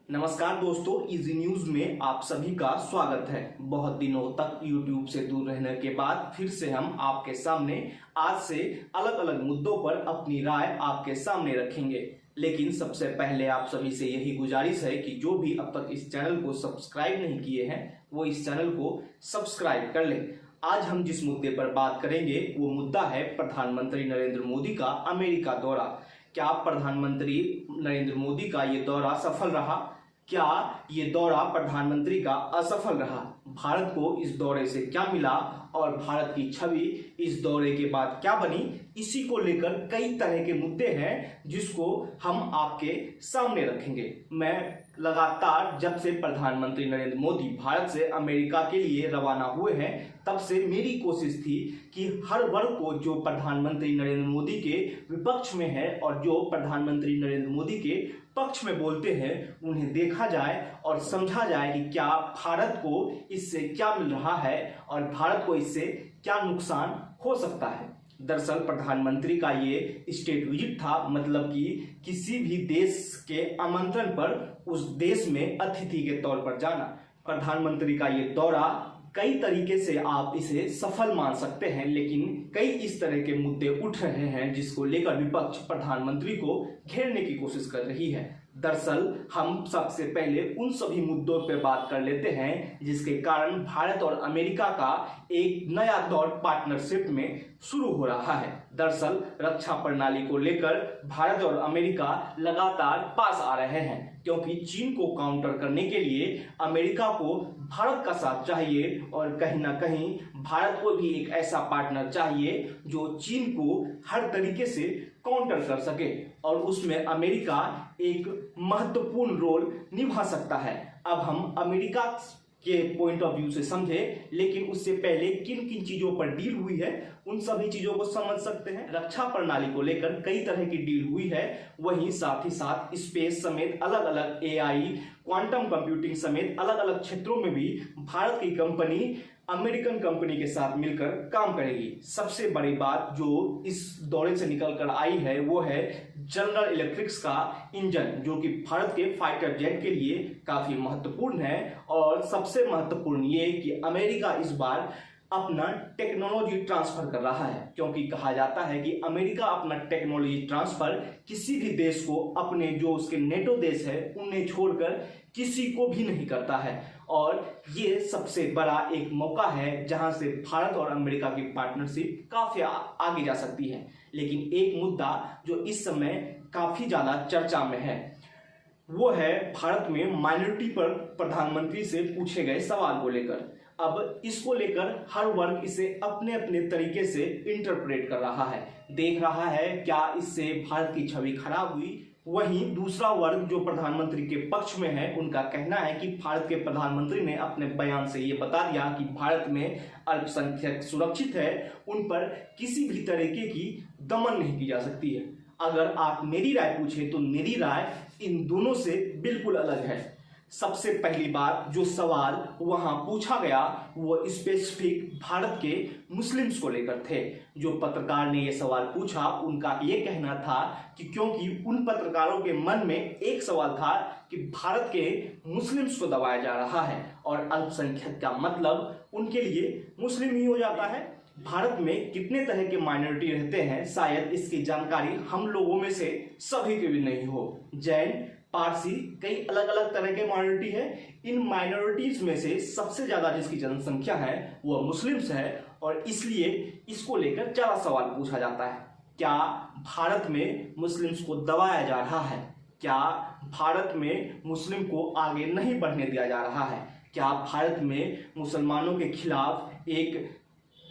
नमस्कार दोस्तों, easy news में आप सभी का स्वागत है। बहुत दिनों तक YouTube से दूर रहने के बाद फिर से हम आपके सामने आज से अलग अलग मुद्दों पर अपनी राय आपके सामने रखेंगे। लेकिन सबसे पहले आप सभी से यही गुजारिश है कि जो भी अब तक इस चैनल को सब्सक्राइब नहीं किए हैं वो इस चैनल को सब्सक्राइब कर लें। आज हम जिस मुद्दे पर बात करेंगे वो मुद्दा है प्रधानमंत्री नरेंद्र मोदी का अमेरिका दौरा। क्या प्रधानमंत्री नरेंद्र मोदी का ये दौरा सफल रहा? क्या ये दौरा प्रधानमंत्री का असफल रहा? भारत को इस दौरे से क्या मिला और भारत की छवि इस दौरे के बाद क्या बनी? इसी को लेकर कई तरह के मुद्दे हैं जिसको हम आपके सामने रखेंगे। मैं लगातार जब से प्रधानमंत्री नरेंद्र मोदी भारत से अमेरिका के लिए रवाना हुए हैं तब से मेरी कोशिश थी कि हर वर्ग को जो प्रधानमंत्री नरेंद्र मोदी के विपक्ष में है और जो प्रधानमंत्री नरेंद्र मोदी के पक्ष में बोलते हैं उन्हें देखा जाए और समझा जाए कि क्या भारत को इससे क्या मिल रहा है और भारत को इससे क्या नुकसान हो सकता है। दरअसल प्रधानमंत्री का ये स्टेट विजिट था, मतलब कि किसी भी देश के आमंत्रण पर उस देश में अतिथि के तौर पर जाना। प्रधानमंत्री का ये दौरा कई तरीके से आप इसे सफल मान सकते हैं, लेकिन कई इस तरह के मुद्दे उठ रहे हैं जिसको लेकर विपक्ष प्रधानमंत्री को घेरने की कोशिश कर रही है। दरअसल हम सबसे पहले उन सभी मुद्दों पर बात कर लेते हैं जिसके कारण भारत और अमेरिका का एक नया दौर पार्टनरशिप में शुरू हो रहा है। दरअसल रक्षा प्रणाली को लेकर भारत और अमेरिका लगातार पास आ रहे हैं, क्योंकि चीन को काउंटर करने के लिए अमेरिका को भारत का साथ चाहिए और कहीं ना कहीं भारत को भी एक ऐसा पार्टनर चाहिए जो चीन को हर तरीके से काउंटर कर सके और उसमें अमेरिका एक महत्वपूर्ण रोल निभा सकता है। अब हम अमेरिका के पॉइंट ऑफ व्यू से समझे, लेकिन उससे पहले किन किन चीजों पर डील हुई है उन सभी चीजों को समझ सकते हैं। रक्षा प्रणाली को लेकर कई तरह की डील हुई है, वहीं साथ ही साथ स्पेस समेत अलग अलग AI, क्वांटम कंप्यूटिंग समेत अलग अलग क्षेत्रों में भी भारत की कंपनी अमेरिकन कंपनी के साथ मिलकर काम करेगी। सबसे बड़ी बात जो इस दौरे से निकल कर आई है वो है जनरल इलेक्ट्रिक्स का इंजन, जो कि भारत के फाइटर जेट के लिए काफी महत्वपूर्ण है। और सबसे महत्वपूर्ण ये कि अमेरिका इस बार अपना टेक्नोलॉजी ट्रांसफर कर रहा है, क्योंकि कहा जाता है कि अमेरिका अपना टेक्नोलॉजी ट्रांसफर किसी भी देश को, अपने जो उसके नेटो देश है उन्हें छोड़कर किसी को भी नहीं करता है। और ये सबसे बड़ा एक मौका है जहां से भारत और अमेरिका की पार्टनरशिप काफी आगे जा सकती है। लेकिन एक मुद्दा जो इस समय काफी ज्यादा चर्चा में है वो है भारत में माइनॉरिटी पर प्रधानमंत्री से पूछे गए सवाल को लेकर। अब इसको लेकर हर वर्ग इसे अपने अपने तरीके से इंटरप्रेट कर रहा है, देख रहा है क्या इससे भारत की छवि खराब हुई। वहीं दूसरा वर्ग जो प्रधानमंत्री के पक्ष में है उनका कहना है कि भारत के प्रधानमंत्री ने अपने बयान से ये बता दिया कि भारत में अल्पसंख्यक सुरक्षित है, उन पर किसी भी तरीके की दमन नहीं की जा सकती है। अगर आप मेरी राय पूछे तो मेरी राय इन दोनों से बिल्कुल अलग है। सबसे पहली बात जो सवाल वहां पूछा गया वो स्पेसिफिक भारत के मुस्लिम्स को लेकर थे। जो पत्रकार ने ये सवाल पूछा उनका ये कहना था कि क्योंकि उन पत्रकारों के मन में एक सवाल था कि भारत के मुस्लिम्स को दबाया जा रहा है और अल्पसंख्यक का मतलब उनके लिए मुस्लिम ही हो जाता है। भारत में कितने तरह के माइनॉरिटी रहते हैं शायद इसकी जानकारी हम लोगों में से सभी के भी नहीं हो। जैन, पारसी, कई अलग अलग तरह के माइनॉरिटी है। इन माइनॉरिटीज में से सबसे ज्यादा जिसकी जनसंख्या है वो मुस्लिम्स है और इसलिए इसको लेकर ज्यादा सवाल पूछा जाता है। क्या भारत में मुस्लिम्स को दबाया जा रहा है? क्या भारत में मुस्लिम को आगे नहीं बढ़ने दिया जा रहा है? क्या भारत में मुसलमानों के खिलाफ एक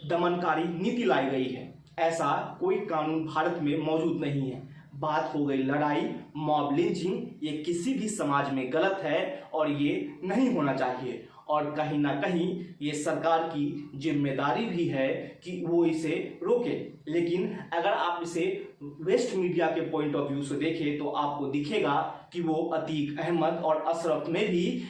दमनकारी नीति लाई गई है? ऐसा कोई कानून भारत में मौजूद नहीं है। बात हो गई लड़ाई, मॉब लिंचिंग, ये किसी भी समाज में गलत है और ये नहीं होना चाहिए और कहीं ना कहीं ये सरकार की जिम्मेदारी भी है कि वो इसे रोके। लेकिन अगर आप इसे वेस्ट मीडिया के पॉइंट ऑफ व्यू से देखें तो आपको दिखेगा कि वो अतीक अहमद और अशरफ में भी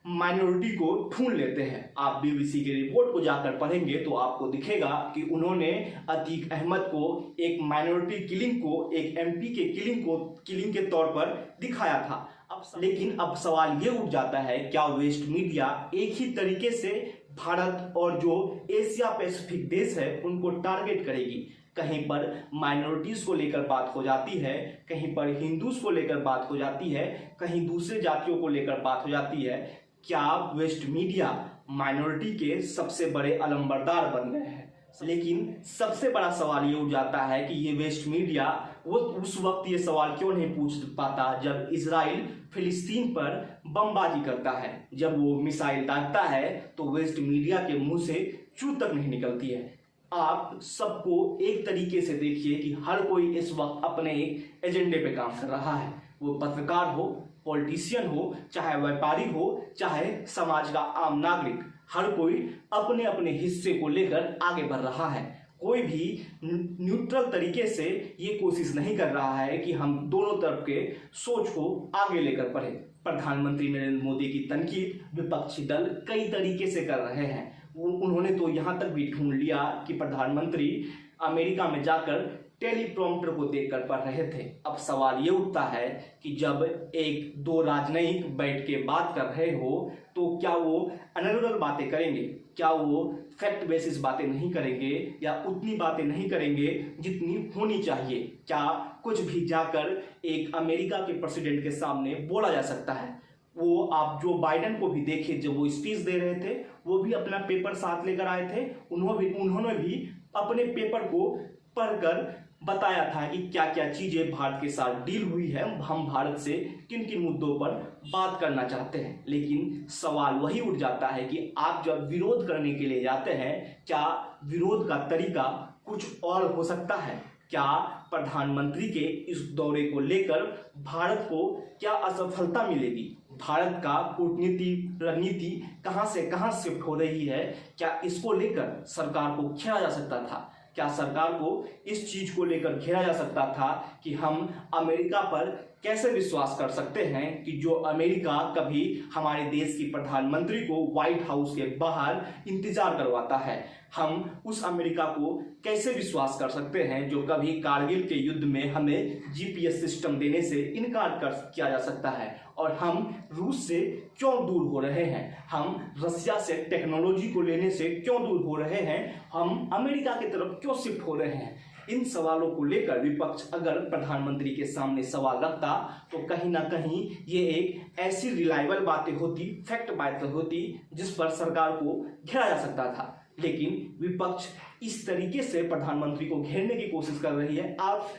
माइनॉरिटी को ढूंढ लेते हैं। आप BBC की रिपोर्ट को जाकर पढ़ेंगे तो आपको दिखेगा कि उन्होंने अतीक अहमद को एक माइनॉरिटी किलिंग को, एक MP के किलिंग के तौर पर दिखाया था। अब लेकिन अब सवाल ये उठ जाता है, क्या वेस्ट मीडिया एक ही तरीके से भारत और जो एशिया पैसिफिक देश है उनको टारगेट करेगी? कहीं पर माइनॉरिटीज को लेकर बात हो जाती है, कहीं पर हिंदूज को लेकर बात हो जाती है, कहीं दूसरे जातियों को लेकर बात हो जाती है। क्या वेस्ट मीडिया माइनॉरिटी के सबसे बड़े अलंबरदार बन गए हैं? लेकिन सबसे बड़ा सवाल ये उठ जाता है कि ये वेस्ट मीडिया वो उस वक्त ये सवाल क्यों नहीं पूछ पाता जब इजराइल फिलिस्तीन पर बमबाजी करता है, जब वो मिसाइल दागता है तो वेस्ट मीडिया के मुंह से चू तक नहीं निकलती है। आप सबको एक तरीके से देखिए कि हर कोई इस वक्त अपने एक एजेंडे पे काम कर रहा है, वो पत्रकार हो, पॉलिटिशियन हो, चाहे व्यापारी हो, चाहे समाज का आम नागरिक, हर कोई अपने अपने हिस्से को लेकर आगे बढ़ रहा है। कोई भी न्यूट्रल तरीके से ये कोशिश नहीं कर रहा है कि हम दोनों तरफ के सोच को आगे लेकर बढ़े। प्रधानमंत्री नरेंद्र मोदी की तनकीद विपक्षी दल कई तरीके से कर रहे हैं। उन्होंने तो यहाँ तक भी ढूंढ लिया कि प्रधानमंत्री अमेरिका में जाकर टेलीप्रॉम्प्टर को देखकर पढ़ रहे थे। अब सवाल ये उठता है कि जब एक दो राजनयिक बैठ के बात कर रहे हो तो क्या वो अनर्गल बातें करेंगे? क्या वो फैक्ट बेसिस बातें नहीं करेंगे या उतनी बातें नहीं करेंगे जितनी होनी चाहिए? क्या कुछ भी जाकर एक अमेरिका के प्रेसिडेंट के सामने बोला जा सकता है? वो आप जो बाइडेन को भी देखिए, जब वो स्पीच दे रहे थे वो भी अपना पेपर साथ लेकर आए थे। उन्होंने भी अपने पेपर को पढ़कर बताया था कि क्या क्या चीजें भारत के साथ डील हुई है, हम भारत से किन किन मुद्दों पर बात करना चाहते हैं। लेकिन सवाल वही उठ जाता है कि आप जब विरोध करने के लिए जाते हैं, क्या विरोध का तरीका कुछ और हो सकता है? क्या प्रधानमंत्री के इस दौरे को लेकर भारत को क्या असफलता मिलेगी? भारत का कूटनीति रणनीति कहां से कहां शिफ्ट हो रही है? क्या इसको लेकर सरकार को घेरा जा सकता था? क्या सरकार को इस चीज को लेकर घेरा जा सकता था कि हम अमेरिका पर कैसे विश्वास कर सकते हैं कि जो अमेरिका कभी हमारे देश की प्रधानमंत्री को व्हाइट हाउस के बाहर इंतजार करवाता है, हम उस अमेरिका को कैसे विश्वास कर सकते हैं जो कभी कारगिल के युद्ध में हमें जीपीएस सिस्टम देने से इनकार किया जा सकता है? और हम रूस से क्यों दूर हो रहे हैं? हम रसिया से टेक्नोलॉजी को लेने से क्यों दूर हो रहे हैं? हम अमेरिका की तरफ क्यों शिफ्ट हो रहे हैं? इन सवालों को लेकर विपक्ष अगर प्रधानमंत्री के सामने सवाल रखता तो कहीं ना कहीं ये एक ऐसी रिलायबल बातें होती, फैक्ट बातें होती जिस पर सरकार को घेरा जा सकता था। लेकिन विपक्ष इस तरीके से प्रधानमंत्री को घेरने की कोशिश कर रही है। आप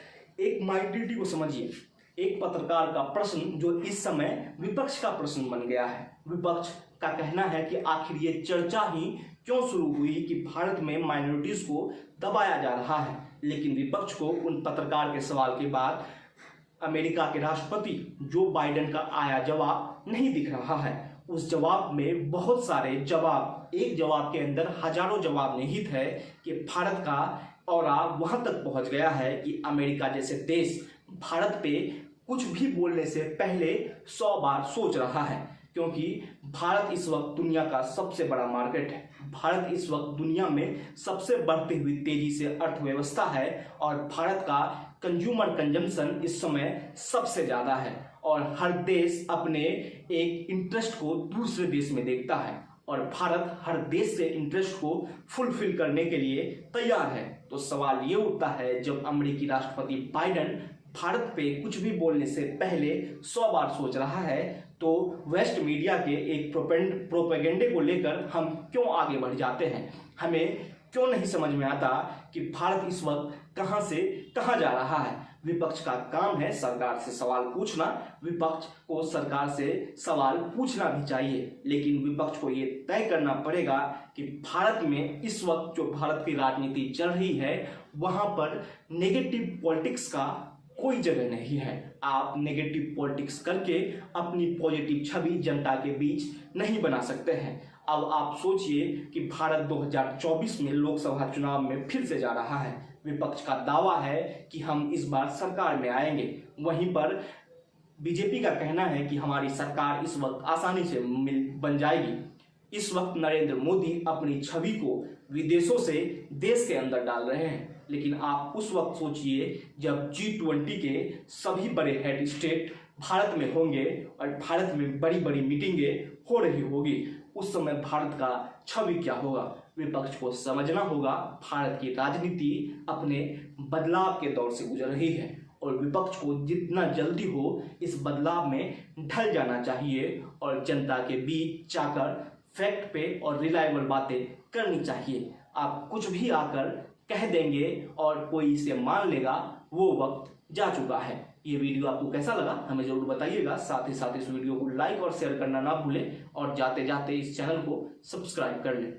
एक माइनॉरिटी को समझिए, एक पत्रकार का प्रश्न जो इस समय विपक्ष का प्रश्न बन गया है। विपक्ष का कहना है कि आखिर ये चर्चा ही क्यों शुरू हुई कि भारत में माइनॉरिटीज को दबाया जा रहा है। लेकिन विपक्ष को उन पत्रकार के सवाल के बाद अमेरिका के राष्ट्रपति जो बाइडेन का आया जवाब नहीं दिख रहा है। उस जवाब में बहुत सारे जवाब, एक जवाब के अंदर हजारों जवाब निहित है कि भारत का औरा वहां तक पहुंच गया है कि अमेरिका जैसे देश भारत पे कुछ भी बोलने से पहले 100 बार सोच रहा है, क्योंकि भारत इस वक्त दुनिया का सबसे बड़ा मार्केट है। भारत इस वक्त दुनिया में सबसे बढ़ती हुई तेजी से अर्थव्यवस्था है और भारत का कंज्यूमर कंजम्पशन इस समय सबसे ज्यादा है और हर देश अपने एक इंटरेस्ट को दूसरे देश में देखता है और भारत हर देश से इंटरेस्ट को फुलफिल करने के लिए तैयार है। तो सवाल ये उठता है, जब अमेरिकी राष्ट्रपति बाइडेन भारत पे कुछ भी बोलने से पहले 100 बार सोच रहा है, तो वेस्ट मीडिया के एक प्रोपेगेंडे को लेकर हम क्यों आगे बढ़ जाते हैं? हमें क्यों नहीं समझ में आता कि भारत इस वक्त कहां से कहां जा रहा है? विपक्ष का काम है सरकार से सवाल पूछना, विपक्ष को सरकार से सवाल पूछना भी चाहिए, लेकिन विपक्ष को ये तय करना पड़ेगा कि भारत में इस वक्त जो भारत की राजनीति चल रही है वहां पर नेगेटिव पॉलिटिक्स का कोई जगह नहीं है। आप नेगेटिव पॉलिटिक्स करके अपनी पॉजिटिव छवि जनता के बीच नहीं बना सकते हैं। अब आप सोचिए कि भारत 2024 में लोकसभा चुनाव में फिर से जा रहा है। विपक्ष का दावा है कि हम इस बार सरकार में आएंगे, वहीं पर बीजेपी का कहना है कि हमारी सरकार इस वक्त आसानी से बन जाएगी। इस वक्त नरेंद्र मोदी अपनी छवि को विदेशों से देश के अंदर डाल रहे हैं, लेकिन आप उस वक्त सोचिए जब G20 के सभी बड़े हेड स्टेट भारत में होंगे और भारत में बड़ी बड़ी मीटिंगें हो रही होगी, उस समय भारत का छवि क्या होगा। विपक्ष को समझना होगा भारत की राजनीति अपने बदलाव के दौर से गुजर रही है और विपक्ष को जितना जल्दी हो इस बदलाव में ढल जाना चाहिए और जनता के बीच जाकर फैक्ट पे और रिलायबल बातें करनी चाहिए। आप कुछ भी आकर कह देंगे और कोई इसे मान लेगा, वो वक्त जा चुका है। ये वीडियो आपको कैसा लगा हमें जरूर बताइएगा। साथ ही साथ इस वीडियो को लाइक और शेयर करना ना भूलें और जाते जाते इस चैनल को सब्सक्राइब कर लें।